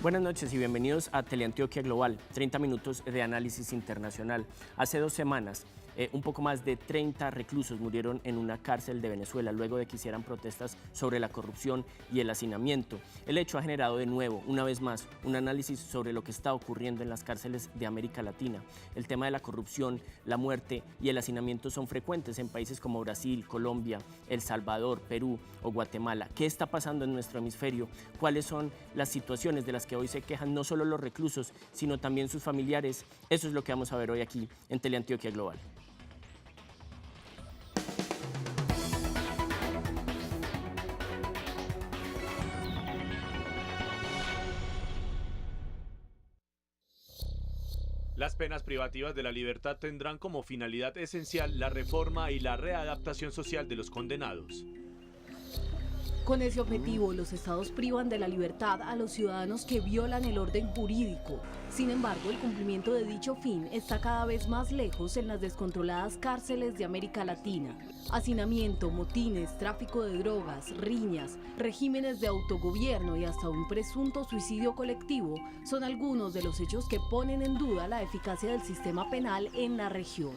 Buenas noches y bienvenidos a Teleantioquia Global, 30 minutos de análisis internacional. Hace 2 semanas, un poco más de 30 reclusos murieron en una cárcel de Venezuela luego de que hicieran protestas sobre la corrupción y el hacinamiento. El hecho ha generado de nuevo, una vez más, un análisis sobre lo que está ocurriendo en las cárceles de América Latina. El tema de la corrupción, la muerte y el hacinamiento son frecuentes en países como Brasil, Colombia, El Salvador, Perú o Guatemala. ¿Qué está pasando en nuestro hemisferio? ¿Cuáles son las situaciones de las que hoy se quejan no solo los reclusos, sino también sus familiares? Eso es lo que vamos a ver hoy aquí en Teleantioquia Global. Las penas privativas de la libertad tendrán como finalidad esencial la reforma y la readaptación social de los condenados. Con ese objetivo, los estados privan de la libertad a los ciudadanos que violan el orden jurídico. Sin embargo, el cumplimiento de dicho fin está cada vez más lejos en las descontroladas cárceles de América Latina. Hacinamiento, motines, tráfico de drogas, riñas, regímenes de autogobierno y hasta un presunto suicidio colectivo son algunos de los hechos que ponen en duda la eficacia del sistema penal en la región.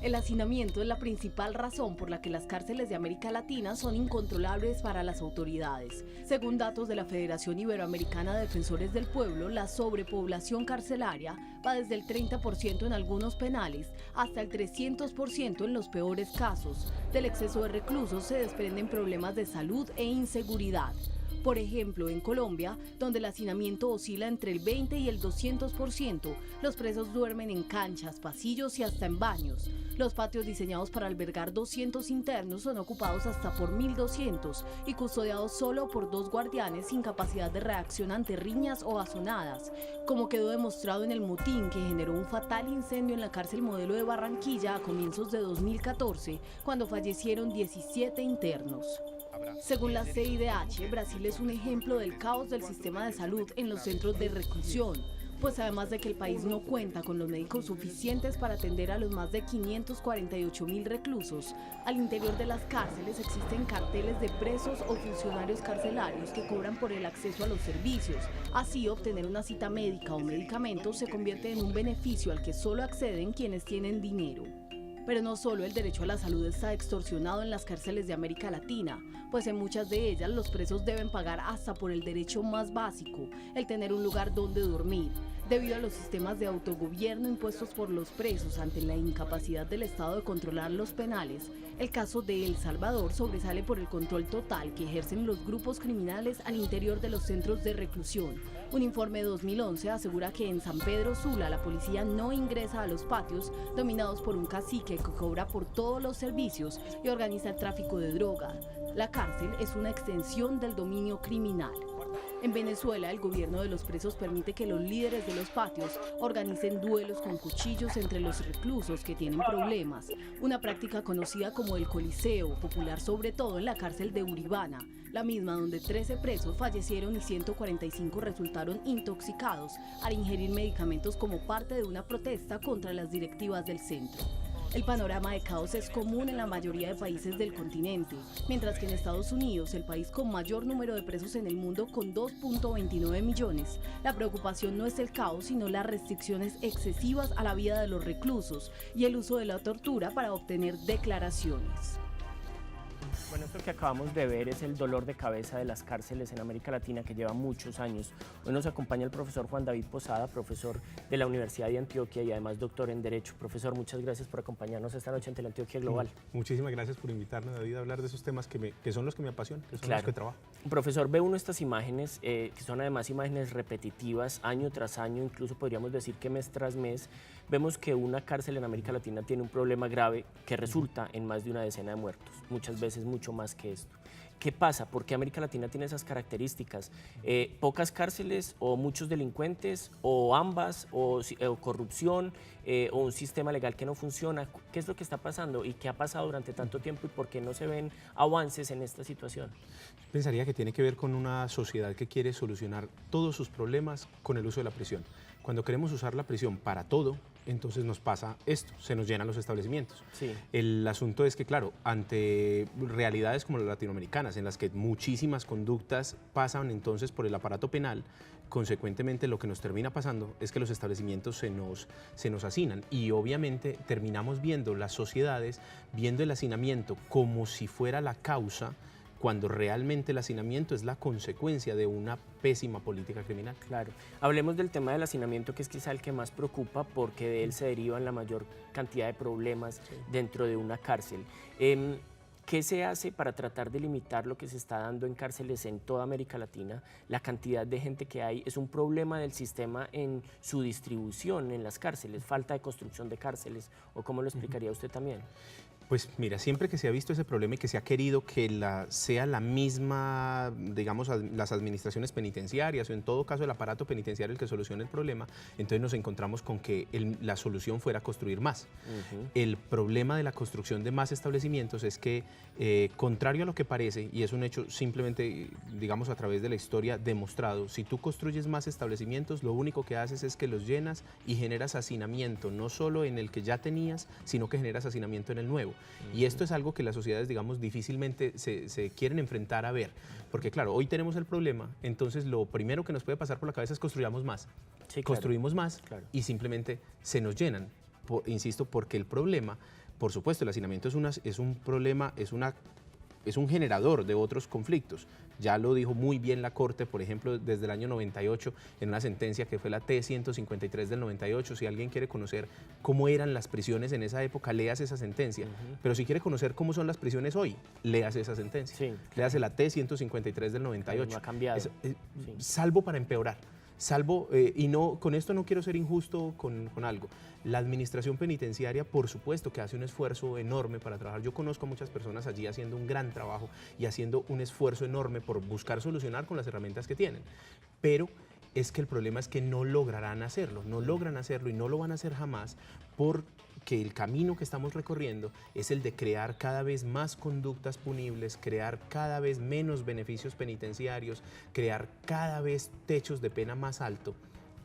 El hacinamiento es la principal razón por la que las cárceles de América Latina son incontrolables para las autoridades. Según datos de la Federación Iberoamericana de Defensores del Pueblo, la sobrepoblación carcelaria va desde el 30% en algunos penales hasta el 300% en los peores casos. Del exceso de reclusos se desprenden problemas de salud e inseguridad. Por ejemplo, en Colombia, donde el hacinamiento oscila entre el 20 y el 200%, los presos duermen en canchas, pasillos y hasta en baños. Los patios diseñados para albergar 200 internos son ocupados hasta por 1.200 y custodiados solo por 2 guardianes sin capacidad de reacción ante riñas o azonadas, como quedó demostrado en el motín que generó un fatal incendio en la cárcel Modelo de Barranquilla a comienzos de 2014, cuando fallecieron 17 internos. Según la CIDH, Brasil es un ejemplo del caos del sistema de salud en los centros de reclusión, pues además de que el país no cuenta con los médicos suficientes para atender a los más de 548.000 reclusos, al interior de las cárceles existen carteles de presos o funcionarios carcelarios que cobran por el acceso a los servicios. Así, obtener una cita médica o medicamentos se convierte en un beneficio al que solo acceden quienes tienen dinero. Pero no solo el derecho a la salud está extorsionado en las cárceles de América Latina, pues en muchas de ellas los presos deben pagar hasta por el derecho más básico, el tener un lugar donde dormir, debido a los sistemas de autogobierno impuestos por los presos ante la incapacidad del Estado de controlar los penales. El caso de El Salvador sobresale por el control total que ejercen los grupos criminales al interior de los centros de reclusión. Un informe de 2011 asegura que en San Pedro Sula la policía no ingresa a los patios dominados por un cacique que cobra por todos los servicios y organiza el tráfico de droga. La cárcel es una extensión del dominio criminal. En Venezuela, el gobierno de los presos permite que los líderes de los patios organicen duelos con cuchillos entre los reclusos que tienen problemas, una práctica conocida como el Coliseo, popular sobre todo en la cárcel de Uribana, la misma donde 13 presos fallecieron y 145 resultaron intoxicados al ingerir medicamentos como parte de una protesta contra las directivas del centro. El panorama de caos es común en la mayoría de países del continente, mientras que en Estados Unidos, el país con mayor número de presos en el mundo con 2.29 millones, la preocupación no es el caos, sino las restricciones excesivas a la vida de los reclusos y el uso de la tortura para obtener declaraciones. Bueno, esto que acabamos de ver es el dolor de cabeza de las cárceles en América Latina que lleva muchos años. Hoy nos acompaña el profesor Juan David Posada, profesor de la Universidad de Antioquia y además doctor en Derecho. Profesor, muchas gracias por acompañarnos esta noche en Teleantioquia Global. Muchísimas gracias por invitarme, David, a hablar de esos temas que son los que me apasionan, que son los que trabajo. Profesor, ve uno estas imágenes, que son además imágenes repetitivas, año tras año, incluso podríamos decir que mes tras mes. Vemos que una cárcel en América Latina tiene un problema grave que resulta en más de una decena de muertos, muchas veces mucho más que esto. ¿Qué pasa? ¿Por qué América Latina tiene esas características? ¿Pocas cárceles o muchos delincuentes o ambas o corrupción o un sistema legal que no funciona? ¿Qué es lo que está pasando y qué ha pasado durante tanto tiempo y por qué no se ven avances en esta situación? Pensaría que tiene que ver con una sociedad que quiere solucionar todos sus problemas con el uso de la prisión. Cuando queremos usar la prisión para todo, entonces nos pasa esto, se nos llenan los establecimientos. Sí. El asunto es que, claro, ante realidades como las latinoamericanas, en las que muchísimas conductas pasan entonces por el aparato penal, consecuentemente lo que nos termina pasando es que los establecimientos se nos hacinan y obviamente terminamos viendo las sociedades, viendo el hacinamiento como si fuera la causa, cuando realmente el hacinamiento es la consecuencia de una pésima política criminal. Claro. Hablemos del tema del hacinamiento, que es quizá el que más preocupa porque de él se derivan la mayor cantidad de problemas dentro de una cárcel. ¿Qué se hace para tratar de limitar lo que se está dando en cárceles en toda América Latina? La cantidad de gente que hay es un problema del sistema en su distribución en las cárceles, falta de construcción de cárceles, ¿o cómo lo explicaría usted también? Pues mira, siempre que se ha visto ese problema y que se ha querido que sea la misma, digamos, las administraciones penitenciarias o en todo caso el aparato penitenciario el que solucione el problema, entonces nos encontramos con que la solución fuera construir más. El problema de la construcción de más establecimientos es que, contrario a lo que parece, y es un hecho simplemente, digamos, a través de la historia demostrado, si tú construyes más establecimientos, lo único que haces es que los llenas y generas hacinamiento, no solo en el que ya tenías, sino que generas hacinamiento en el nuevo. Y esto es algo que las sociedades, digamos, difícilmente se quieren enfrentar a ver, porque claro, hoy tenemos el problema, entonces lo primero que nos puede pasar por la cabeza es construyamos más. Sí, construimos más y simplemente se nos llenan, insisto, porque el problema, por supuesto, el hacinamiento es un problema, es un generador de otros conflictos. Ya lo dijo muy bien la Corte, por ejemplo, desde el año 98, en una sentencia que fue la T-153 del 98. Si alguien quiere conocer cómo eran las prisiones en esa época, léase esa sentencia. Pero si quiere conocer cómo son las prisiones hoy, léase esa sentencia. Sí, léase la T-153 del 98. No ha cambiado. Salvo para empeorar. Y no, con esto no quiero ser injusto con algo. La administración penitenciaria, por supuesto, que hace un esfuerzo enorme para trabajar. Yo conozco a muchas personas allí haciendo un gran trabajo y haciendo un esfuerzo enorme por buscar solucionar con las herramientas que tienen. Pero es que el problema es que no lograrán hacerlo, no logran hacerlo y no lo van a hacer jamás porque el camino que estamos recorriendo es el de crear cada vez más conductas punibles, crear cada vez menos beneficios penitenciarios, crear cada vez techos de pena más alto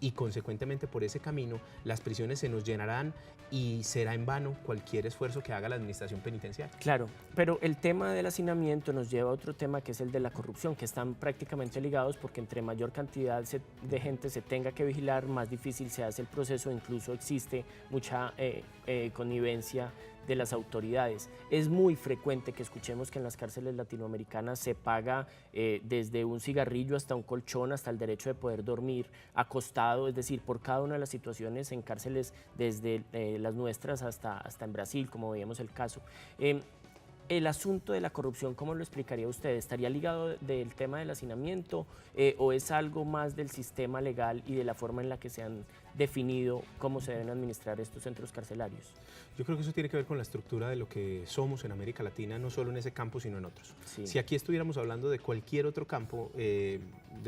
y consecuentemente por ese camino las prisiones se nos llenarán y será en vano cualquier esfuerzo que haga la administración penitenciaria. Claro, pero el tema del hacinamiento nos lleva a otro tema que es el de la corrupción, que están prácticamente ligados porque entre mayor cantidad de gente se tenga que vigilar, más difícil se hace el proceso, incluso existe mucha connivencia de las autoridades. Es muy frecuente que escuchemos que en las cárceles latinoamericanas se paga desde un cigarrillo hasta un colchón, hasta el derecho de poder dormir acostado, es decir, por cada una de las situaciones en cárceles desde las nuestras hasta en Brasil, como veíamos el caso. El asunto de la corrupción, ¿cómo lo explicaría usted? ¿Estaría ligado del tema del hacinamiento o es algo más del sistema legal y de la forma en la que se han definido cómo se deben administrar estos centros carcelarios? Yo creo que eso tiene que ver con la estructura de lo que somos en América Latina, no solo en ese campo, sino en otros. Sí. Si aquí estuviéramos hablando de cualquier otro campo, de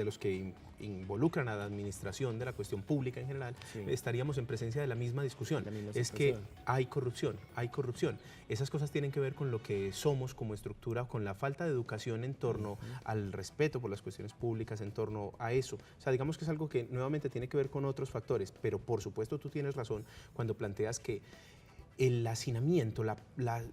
los que involucran a la administración de la cuestión pública en general, estaríamos en presencia de la misma discusión. Es que hay corrupción, hay corrupción. Esas cosas tienen que ver con lo que somos como estructura, con la falta de educación en torno al respeto por las cuestiones públicas, en torno a eso. O sea, digamos que es algo que nuevamente tiene que ver con otros factores, pero por supuesto tú tienes razón cuando planteas que el hacinamiento,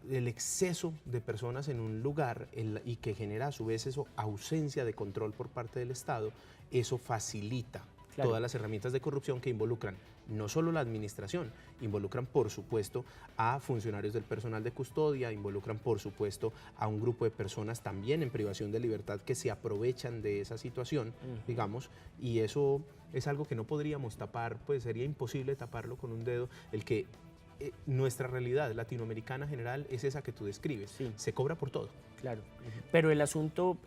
el exceso de personas en un lugar y que genera a su vez eso ausencia de control por parte del Estado, eso facilita todas las herramientas de corrupción que involucran no solo la administración, involucran por supuesto a funcionarios del personal de custodia, involucran por supuesto a un grupo de personas también en privación de libertad que se aprovechan de esa situación, digamos, y eso es algo que no podríamos tapar, pues sería imposible taparlo con un dedo, el que nuestra realidad latinoamericana general es esa que tú describes, se cobra por todo. Claro, pero el asunto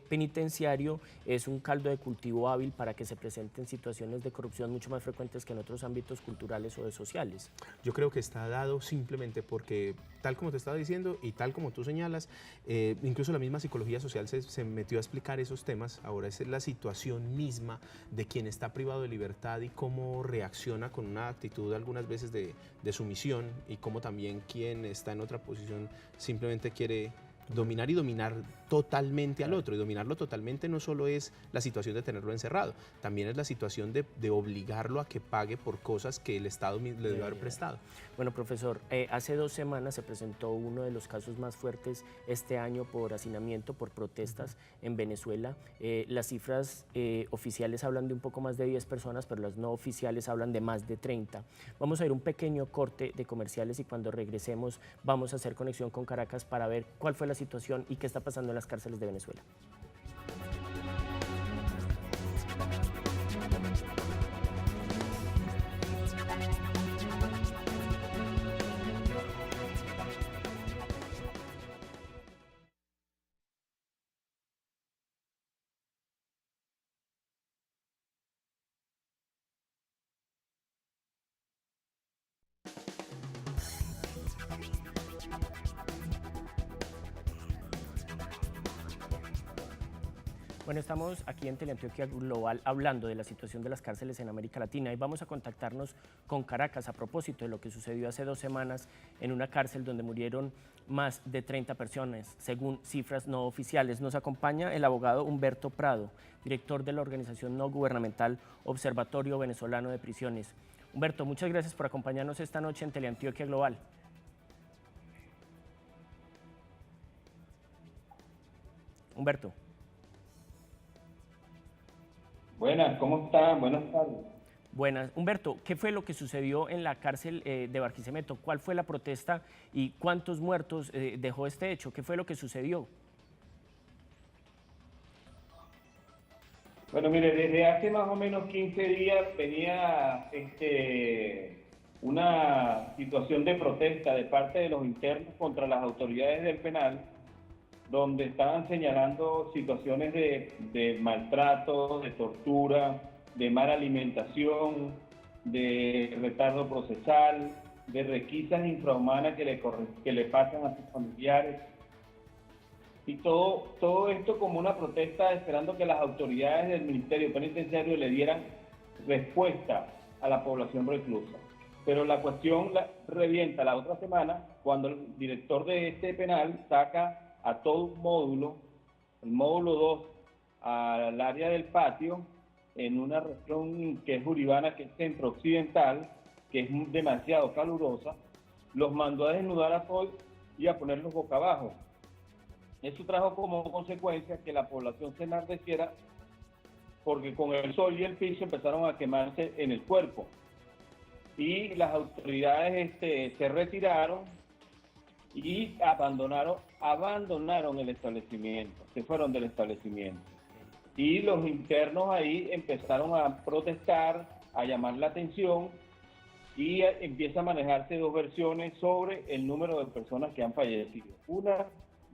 penitenciario es un caldo de cultivo hábil para que se presenten situaciones de corrupción mucho más frecuentes que en otros ámbitos culturales o de sociales. Yo creo que está dado simplemente porque, tal como te estaba diciendo y tal como tú señalas, incluso la misma psicología social se metió a explicar esos temas. Ahora es la situación misma de quien está privado de libertad y cómo reacciona con una actitud algunas veces de sumisión y cómo también quien está en otra posición simplemente quiere dominar y dominar totalmente al otro. Y dominarlo totalmente no solo es la situación de tenerlo encerrado, también es la situación de obligarlo a que pague por cosas que el Estado le debe haber prestado. Bueno, profesor, hace 2 semanas se presentó uno de los casos más fuertes este año por hacinamiento, por protestas en Venezuela. Las cifras oficiales hablan de un poco más de 10 personas, pero las no oficiales hablan de más de 30. Vamos a ir un pequeño corte de comerciales y cuando regresemos vamos a hacer conexión con Caracas para ver cuál fue la situación y qué está pasando en las cárceles de Venezuela. Bueno, estamos aquí en Teleantioquia Global hablando de la situación de las cárceles en América Latina y vamos a contactarnos con Caracas a propósito de lo que sucedió hace 2 semanas en una cárcel donde murieron más de 30 personas, según cifras no oficiales. Nos acompaña el abogado Humberto Prado, director de la organización no gubernamental Observatorio Venezolano de Prisiones. Humberto, muchas gracias por acompañarnos esta noche en Teleantioquia Global. Humberto. Buenas, ¿cómo están? Buenas tardes. Buenas. Humberto, ¿qué fue lo que sucedió en la cárcel de Barquisimeto? ¿Cuál fue la protesta y cuántos muertos dejó este hecho? ¿Qué fue lo que sucedió? Bueno, mire, desde hace más o menos 15 días venía una situación de protesta de parte de los internos contra las autoridades del penal, donde estaban señalando situaciones de maltrato, de tortura, de mala alimentación, de retardo procesal, de requisas infrahumanas que le pasan a sus familiares. Y todo esto como una protesta esperando que las autoridades del Ministerio Penitenciario le dieran respuesta a la población reclusa. Pero la cuestión revienta la otra semana cuando el director de este penal saca a todo un módulo, el módulo 2, al área del patio, en una región que es Uribana, que es centro-occidental, que es demasiado calurosa, los mandó a desnudar a todos y a ponerlos boca abajo. Eso trajo como consecuencia que la población se enardeciera porque con el sol y el piso empezaron a quemarse en el cuerpo. Y las autoridades se retiraron y abandonaron el establecimiento, se fueron del establecimiento. Y los internos ahí empezaron a protestar, a llamar la atención y empieza a manejarse 2 versiones sobre el número de personas que han fallecido. Una,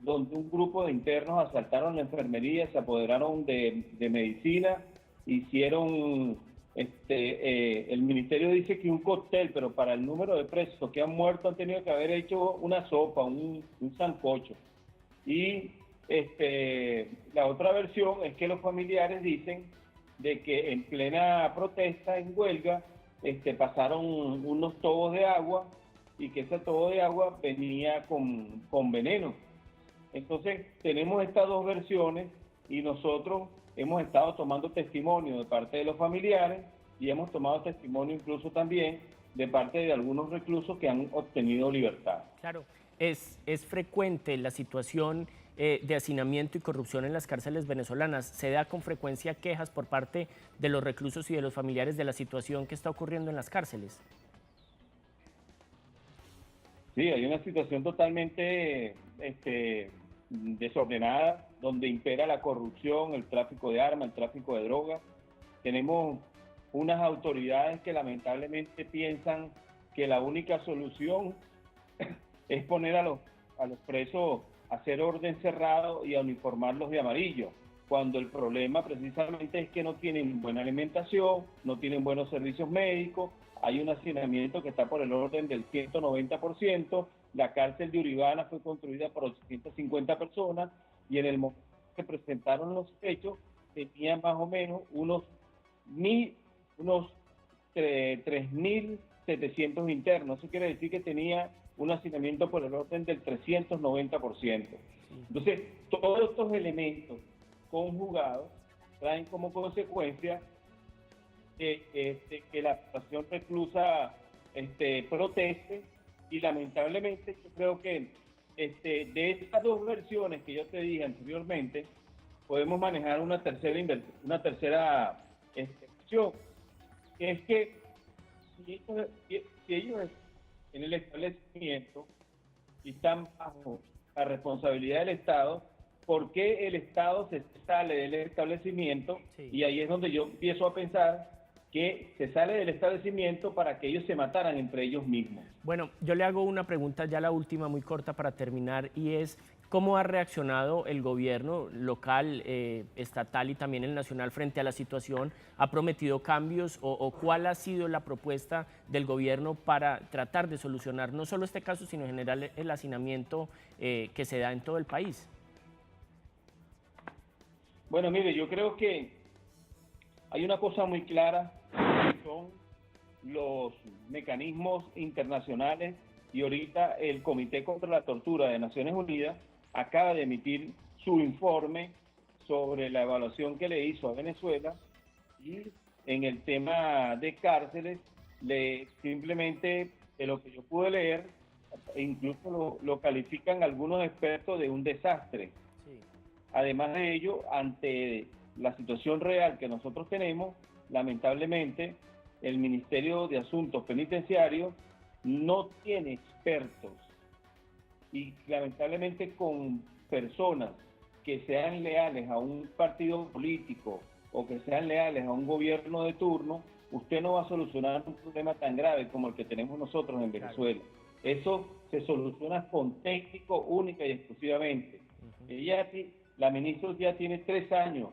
donde un grupo de internos asaltaron la enfermería, se apoderaron de medicina, hicieron, el ministerio dice que un cóctel, pero para el número de presos que han muerto han tenido que haber hecho una sopa, un sancocho. Y la otra versión es que los familiares dicen de que en plena protesta, en huelga, pasaron unos tobos de agua y que ese tobo de agua venía con veneno. Entonces tenemos estas 2 versiones y nosotros hemos estado tomando testimonio de parte de los familiares y hemos tomado testimonio incluso también de parte de algunos reclusos que han obtenido libertad. Claro, es frecuente la situación de hacinamiento y corrupción en las cárceles venezolanas. ¿Se da con frecuencia quejas por parte de los reclusos y de los familiares de la situación que está ocurriendo en las cárceles? Sí, hay una situación totalmente desordenada, donde impera la corrupción, el tráfico de armas, el tráfico de drogas. Tenemos unas autoridades que lamentablemente piensan que la única solución es poner a los presos a hacer orden cerrado y a uniformarlos de amarillo, cuando el problema precisamente es que no tienen buena alimentación, no tienen buenos servicios médicos, hay un hacinamiento que está por el orden del 190%, la cárcel de Uribana fue construida por 850 personas y en el momento que presentaron los hechos tenían más o menos unos 3.700 internos. Eso quiere decir que tenía un hacinamiento por el orden del 390%. Entonces, todos estos elementos conjugados traen como consecuencia que la población reclusa proteste, y lamentablemente yo creo que de estas dos versiones que yo te dije anteriormente, podemos manejar una tercera opción, que es que si ellos en el establecimiento y están bajo la responsabilidad del Estado, ¿por qué el Estado se sale del establecimiento? Sí. Y ahí es donde yo empiezo a pensar que se sale del establecimiento para que ellos se mataran entre ellos mismos. Bueno, yo le hago una pregunta, ya la última, muy corta para terminar, y es ¿cómo ha reaccionado el gobierno local, estatal y también el nacional frente a la situación? ¿Ha prometido cambios o cuál ha sido la propuesta del gobierno para tratar de solucionar no solo este caso, sino en general el hacinamiento que se da en todo el país? Bueno, mire, yo creo que hay una cosa muy clara, que son los mecanismos internacionales, y ahorita el Comité contra la Tortura de Naciones Unidas acaba de emitir su informe sobre la evaluación que le hizo a Venezuela, y en el tema de cárceles, simplemente de lo que yo pude leer, incluso lo califican algunos expertos de un desastre. Sí. Además de ello, ante la situación real que nosotros tenemos, lamentablemente, el Ministerio de Asuntos Penitenciarios no tiene expertos, y lamentablemente con personas que sean leales a un partido político o que sean leales a un gobierno de turno, usted no va a solucionar un problema tan grave como el que tenemos nosotros en Venezuela. Eso se soluciona con técnicos única y exclusivamente. La ministra ya tiene 3 años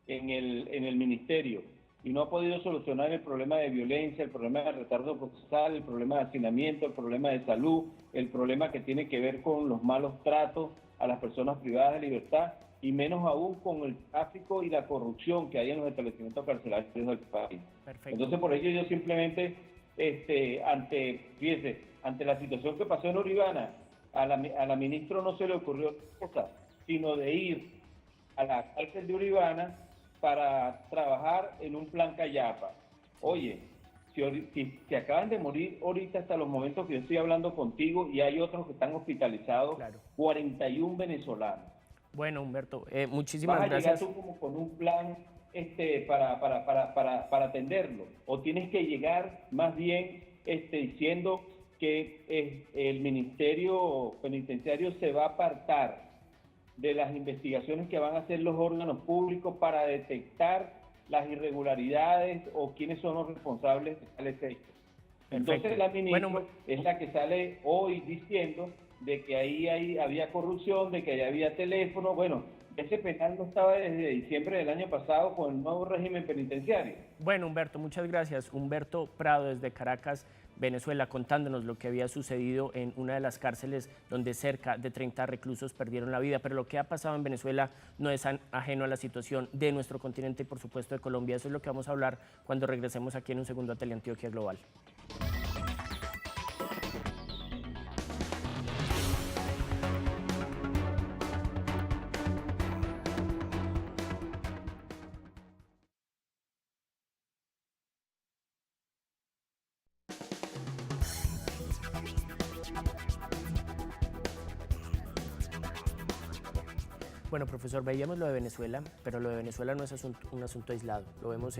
en el ministerio y no ha podido solucionar el problema de violencia, el problema de retardo procesal, el problema de hacinamiento, el problema de salud, el problema que tiene que ver con los malos tratos a las personas privadas de libertad, y menos aún con el tráfico y la corrupción que hay en los establecimientos carcelarios del país. Perfecto. Entonces, por ello yo simplemente, ante la situación que pasó en Uribana, a la ministra no se le ocurrió otra cosa, sino de ir a la cárcel de Uribana para trabajar en un plan Cayapa. Oye, si acaban de morir ahorita hasta los momentos que yo estoy hablando contigo, y hay otros que están hospitalizados, Claro. 41 venezolanos. Bueno, Humberto, muchísimas ¿Vas a gracias. llegar tú como con un plan para atenderlo? ¿O tienes que llegar más bien diciendo que el Ministerio Penitenciario se va a apartar de las investigaciones que van a hacer los órganos públicos para detectar las irregularidades o quiénes son los responsables de tales hechos? Entonces la ministra es la que sale hoy diciendo de que ahí había corrupción, de que ahí había teléfono. Bueno, ese penal no estaba desde diciembre del año pasado con el nuevo régimen penitenciario. Bueno, Humberto, muchas gracias. Humberto Prado desde Caracas, Venezuela, contándonos lo que había sucedido en una de las cárceles donde cerca de 30 reclusos perdieron la vida. Pero lo que ha pasado en Venezuela no es ajeno a la situación de nuestro continente y por supuesto de Colombia. Eso es lo que vamos a hablar cuando regresemos aquí en un segundo a Teleantioquia Global. Bueno, profesor, veíamos lo de Venezuela, pero lo de Venezuela no es un asunto aislado. Lo vemos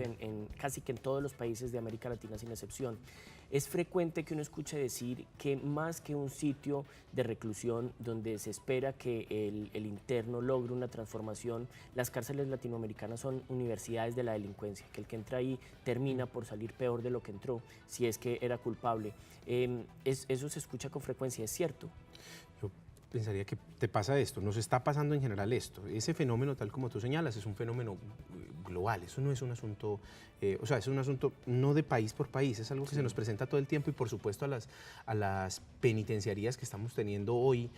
casi que en todos los países de América Latina sin excepción. Es frecuente que uno escuche decir que más que un sitio de reclusión donde se espera que el interno logre una transformación, las cárceles latinoamericanas son universidades de la delincuencia, que el que entra ahí termina por salir peor de lo que entró, si es que era culpable. Eso se escucha con frecuencia, ¿es cierto? Yo pensaría que te pasa esto, nos está pasando en general esto. Ese fenómeno, tal como tú señalas, es un fenómeno global, eso no es un asunto, es un asunto no de país por país, es algo que se nos presenta todo el tiempo, y por supuesto a las penitenciarías que estamos teniendo hoy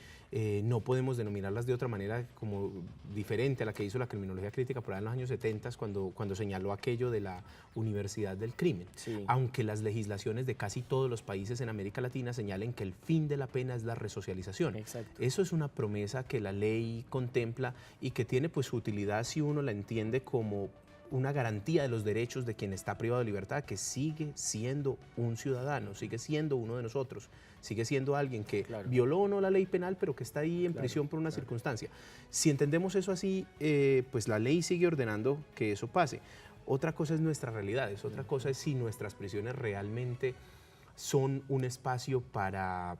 no podemos denominarlas de otra manera como diferente a la que hizo la criminología crítica por ahí en los años 70 cuando señaló aquello de la universidad del crimen. Sí. Aunque las legislaciones de casi todos los países en América Latina señalen que el fin de la pena es la resocialización. Exacto. Eso es una promesa que la ley contempla y que tiene pues su utilidad si uno la entiende como una garantía de los derechos de quien está privado de libertad, que sigue siendo un ciudadano, sigue siendo uno de nosotros, sigue siendo alguien que violó o no la ley penal, pero que está ahí en prisión por una circunstancia. Si entendemos eso así, pues la ley sigue ordenando que eso pase. Otra cosa es nuestras realidades, otra cosa es si nuestras prisiones realmente son un espacio para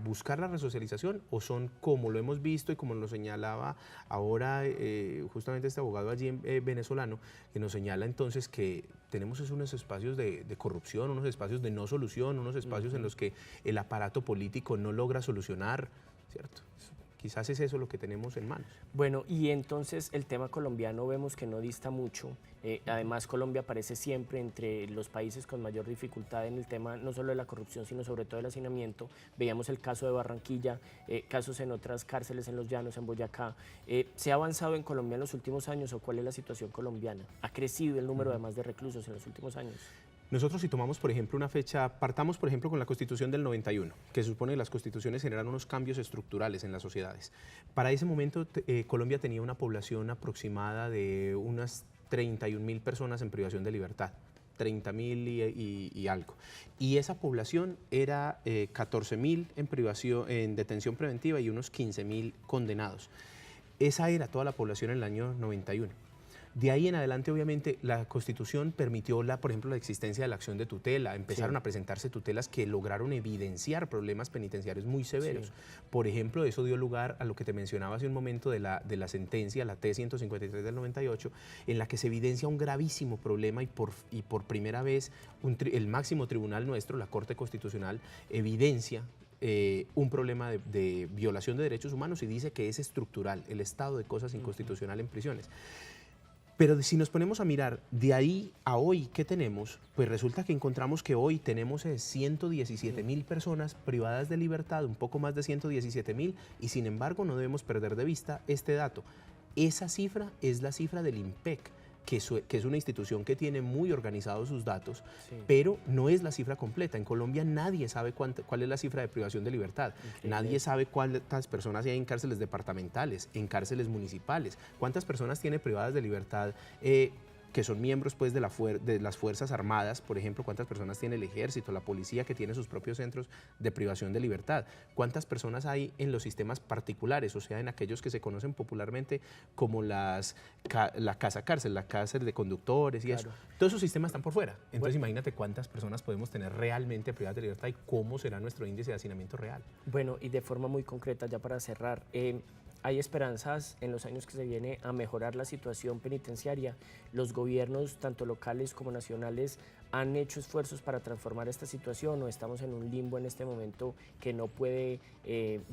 buscar la resocialización o son, como lo hemos visto y como lo señalaba ahora justamente este abogado allí venezolano, que nos señala entonces que tenemos unos espacios de corrupción, unos espacios de no solución, unos espacios en los que el aparato político no logra solucionar, ¿cierto? Quizás es eso lo que tenemos en manos. Bueno, y entonces el tema colombiano vemos que no dista mucho. Además, Colombia aparece siempre entre los países con mayor dificultad en el tema no solo de la corrupción, sino sobre todo del hacinamiento. Veíamos el caso de Barranquilla, casos en otras cárceles en Los Llanos, en Boyacá. ¿Se ha avanzado en Colombia en los últimos años o cuál es la situación colombiana? ¿Ha crecido el número además de reclusos en los últimos años? Nosotros si tomamos, por ejemplo, una fecha, partamos, por ejemplo, con la Constitución del 91, que supone que las constituciones generan unos cambios estructurales en las sociedades. Para ese momento, Colombia tenía una población aproximada de unas 31.000 personas en privación de libertad. 30.000 y algo. Y esa población era 14.000 en detención preventiva y unos 15.000 condenados. Esa era toda la población en el año 91. De ahí en adelante, obviamente, la Constitución permitió, por ejemplo, la existencia de la acción de tutela. Empezaron a presentarse tutelas que lograron evidenciar problemas penitenciarios muy severos. Sí. Por ejemplo, eso dio lugar a lo que te mencionaba hace un momento de la sentencia, la T-153 del 98, en la que se evidencia un gravísimo problema y por primera vez el máximo tribunal nuestro, la Corte Constitucional, evidencia un problema de violación de derechos humanos y dice que es estructural, el estado de cosas inconstitucional en prisiones. Pero si nos ponemos a mirar de ahí a hoy, ¿qué tenemos? Pues resulta que encontramos que hoy tenemos 117.000 personas privadas de libertad, un poco más de 117.000, y sin embargo no debemos perder de vista este dato. Esa cifra es la cifra del INPEC, que es una institución que tiene muy organizados sus datos, pero no es la cifra completa. En Colombia nadie sabe cuál es la cifra de privación de libertad. Increíble. Nadie sabe cuántas personas hay en cárceles departamentales, en cárceles municipales, cuántas personas tiene privadas de libertad que son miembros pues, de las Fuerzas Armadas, por ejemplo, cuántas personas tiene el Ejército, la Policía, que tiene sus propios centros de privación de libertad, cuántas personas hay en los sistemas particulares, o sea, en aquellos que se conocen popularmente como la casa cárcel, la cárcel de conductores y eso. Todos esos sistemas están por fuera. Entonces, imagínate cuántas personas podemos tener realmente privadas de libertad y cómo será nuestro índice de hacinamiento real. Bueno, y de forma muy concreta, ya para cerrar, ¿hay esperanzas en los años que se viene a mejorar la situación penitenciaria? ¿Los gobiernos, tanto locales como nacionales, han hecho esfuerzos para transformar esta situación o estamos en un limbo en este momento que no puede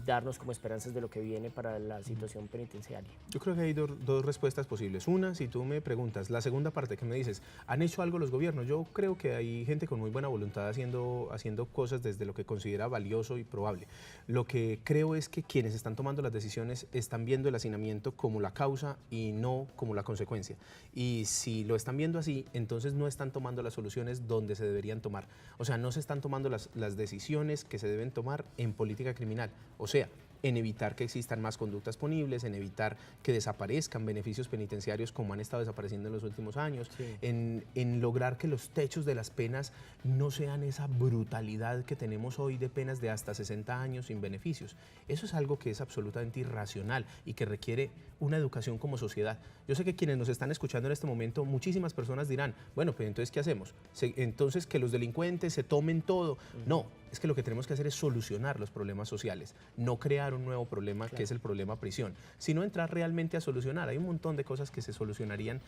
darnos como esperanzas de lo que viene para la situación penitenciaria? Yo creo que hay dos respuestas posibles. Una, si tú me preguntas, la segunda parte que me dices, ¿han hecho algo los gobiernos? Yo creo que hay gente con muy buena voluntad haciendo cosas desde lo que considera valioso y probable. Lo que creo es que quienes están tomando las decisiones están viendo el hacinamiento como la causa y no como la consecuencia. Y si lo están viendo así, entonces no están tomando las soluciones donde se deberían tomar. O sea, no se están tomando las decisiones que se deben tomar en política criminal. O sea, en evitar que existan más conductas punibles, en evitar que desaparezcan beneficios penitenciarios como han estado desapareciendo en los últimos años, en lograr que los techos de las penas no sean esa brutalidad que tenemos hoy de penas de hasta 60 años sin beneficios. Eso es algo que es absolutamente irracional y que requiere una educación como sociedad. Yo sé que quienes nos están escuchando en este momento, muchísimas personas dirán, bueno, pues entonces ¿qué hacemos? Entonces que los delincuentes se tomen todo. No, es que lo que tenemos que hacer es solucionar los problemas sociales, no crear un nuevo problema que es el problema prisión, sino entrar realmente a solucionar. Hay un montón de cosas que se solucionarían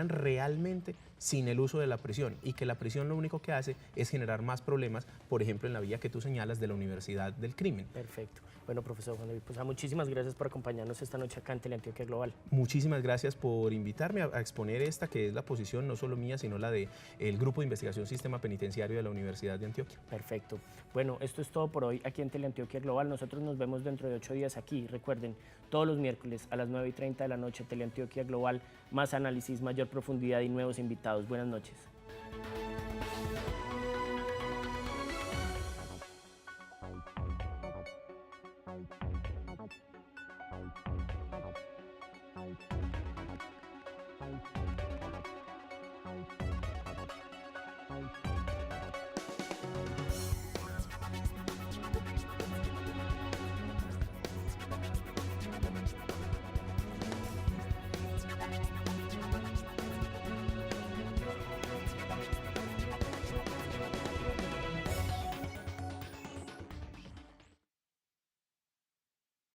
realmente sin el uso de la prisión, y que la prisión lo único que hace es generar más problemas, por ejemplo, en la vía que tú señalas de la Universidad del Crimen. Perfecto. Bueno, profesor Juan David Posada, muchísimas gracias por acompañarnos esta noche acá en Teleantioquia Global. Muchísimas gracias por invitarme a exponer esta, que es la posición no solo mía, sino la del Grupo de Investigación Sistema Penitenciario de la Universidad de Antioquia. Perfecto. Bueno, esto es todo por hoy aquí en Teleantioquia Global. Nosotros nos vemos dentro de 8 días aquí. Recuerden, todos los miércoles a las 9:30 de la noche, Teleantioquia Global, más análisis, mayor profundidad y nuevos invitados. Buenas noches.